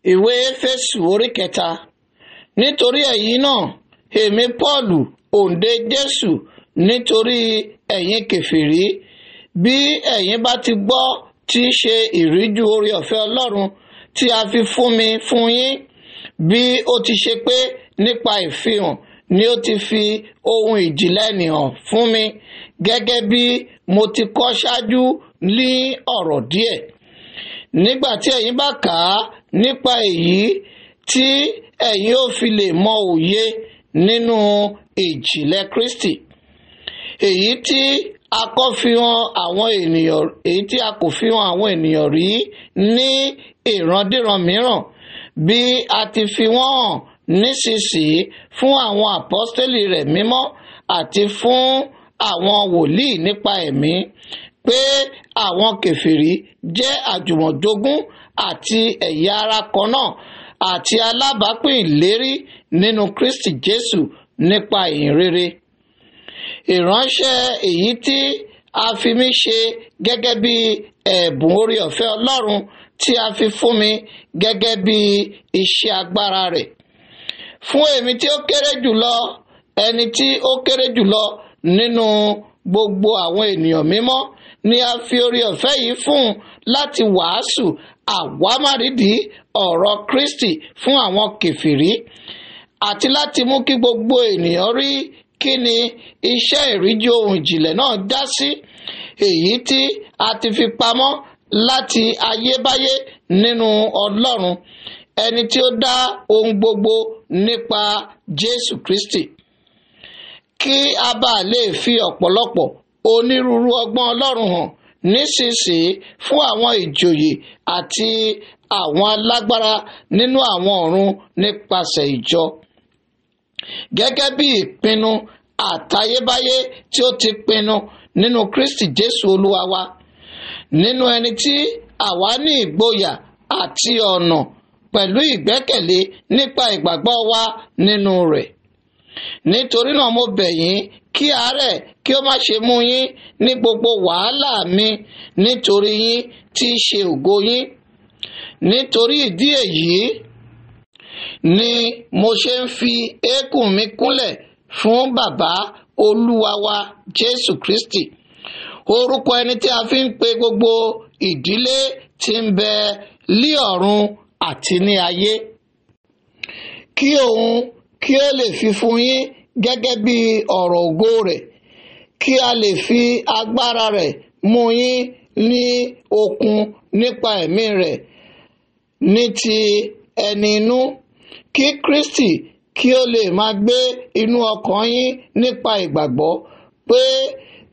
Ìwé Éfésù orí 3. Nítorí èyí náà, èmi Pọ́ọ̀lù, òǹdè Jésù, nítorí ẹ̀yin kèfèrí, bí ẹ̀yin bá ti gbọ́ tí í ṣe ìríjú oore-ọ̀fẹ́ Ọlọ́run tí a fi fún mi fún yín, bí ó ti ṣe pé nípa ìfihàn ni ó ti fi ohun ìjìnlẹ̀ hàn fún mi, gẹ́gẹ́ bí mo ti kọ ṣáájú ní ọ̀rọ̀ díẹ̀. Nígbà tí ẹ̀yin bá kà á nípa èyí, tí ẹ̀yin ó fi lè mọ òye nínú ìjìnlẹ̀ Kristi, èyí tí a kò fi hàn àwọn ènìyàn rí ní ìrandíran mìíràn, bí a ti fi wọ́n hàn nísinsìnyí fún àwọn àpọ́stélì rẹ̀ mímọ́ àti fún àwọn wòlíì nípa ẹ̀mí, pé àwọn kèfèrí jẹ́ àjùmọ̀jogún àti ẹ̀yà ara kan náà àti alábàápín ìlérí nínú Kristi Jésù nípa ìhìnrere. Ìránṣẹ́ èyí tí a fi mí ṣe gẹ́gẹ́ bí ẹ̀bùn oore-ọ̀fẹ́ Ọlọ́run tí a fi fún mi gẹ́gẹ́ bí iṣẹ́ agbára rẹ̀. Fún èmi tí ó kéré jùlọ, ẹni tí ó kéré jùlọ nínú gbogbo àwọn ènìyàn mímọ́, ni a fi oore-ọ̀fẹ́ yìí fún láti wàásù àwámárìdí ọ̀rọ̀ Kristi fún àwọn kèfèrí, àti láti mú kí gbogbo ènìyàn rí kí ni iṣẹ́ ìríjú ohun ìjìnlẹ̀ náà já sí, èyí tí a ti fi pamọ́ láti ayébáyé nínú Ọlọ́run, ẹni tí ó dá ohun gbogbo nípa Jésù Kristi, kí a bá lè fi ọ̀pọ̀lọpọ̀ onírúurú ọgbọ́n Ọlọ́run hàn nísinsìnyí fún àwọn ìjòyè àti àwọn alágbára nínú àwọn ọ̀run nípasẹ̀ ìjọ, gẹ́gẹ́ bí ìpinnu àtayébáyé tí ó ti pinnu nínú Kristi Jésù Olúwa wa, nínú ẹni tí àwa ní ìgboyà àti ọ̀nà pẹ̀lú ìgbẹ́kẹ̀lé nípa ìgbàgbọ́ wa nínú rẹ̀. Nítorí náà mo bẹ̀ yín kí àárẹ̀ kí ó má ṣe mú yín ní gbogbo wàhálà mi nítorí yín tí í ṣe ògo yín. Nítorí ìdí èyí ni mo ṣe ń fi eékún mi kúnlẹ̀ fún Bàbá Olúwa wa Jésù Kristi, orúkọ ẹni tí a fi ń pe gbogbo ìdílé tí ń bẹ lí ọ̀run àti ní ayé, kí òun kí ó lè fi fún yín gẹ́gẹ́ bí ọ̀rọ̀ ògo rẹ̀, kí a lè fi agbára rẹ̀ mú yín ní okun nípa ẹ̀mí rẹ̀ ní ti ẹni inú, kí Kristi kí ó lè máa gbé inú ọkàn yín nípa ìgbàgbọ́, pé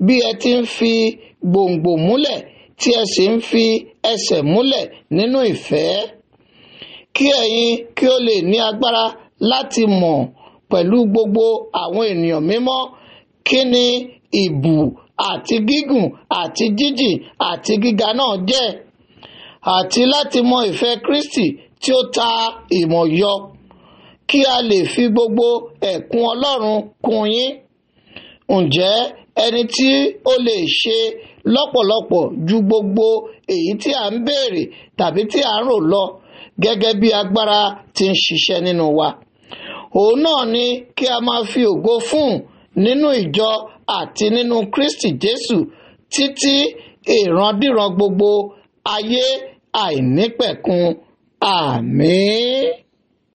bí ẹ ti ń fi gbòǹgbò múlẹ̀ tí ẹ sì ń fi ẹsẹ̀ múlẹ̀ nínú ìfẹ́, kí ẹ̀yin kí ó lè ní agbára láti mọ̀ pẹ̀lú gbogbo àwọn ènìyàn mímọ́ kí ni ìbú àti gígùn àti jíjìn àti gíga náà jẹ́, àti láti mọ ìfẹ́ Kristi tí ó ta ìmọ̀ yọ, kí a lè fi gbogbo ẹ̀kún Ọlọ́run kún yín. Ǹjẹ́ ẹni tí ó lè ṣe lọ́pọ̀lọpọ̀ ju gbogbo èyí tí a ń béèrè tàbí tí a ń rò lọ, gẹ́gẹ́ bí agbára tí ń ṣiṣẹ́ nínú wa, òun náà ni kí a máa fi ògo fún nínú ìjọ àti nínú Kristi Jésù títí ìrandíran gbogbo ayé àìnípẹ̀kun. Àmín.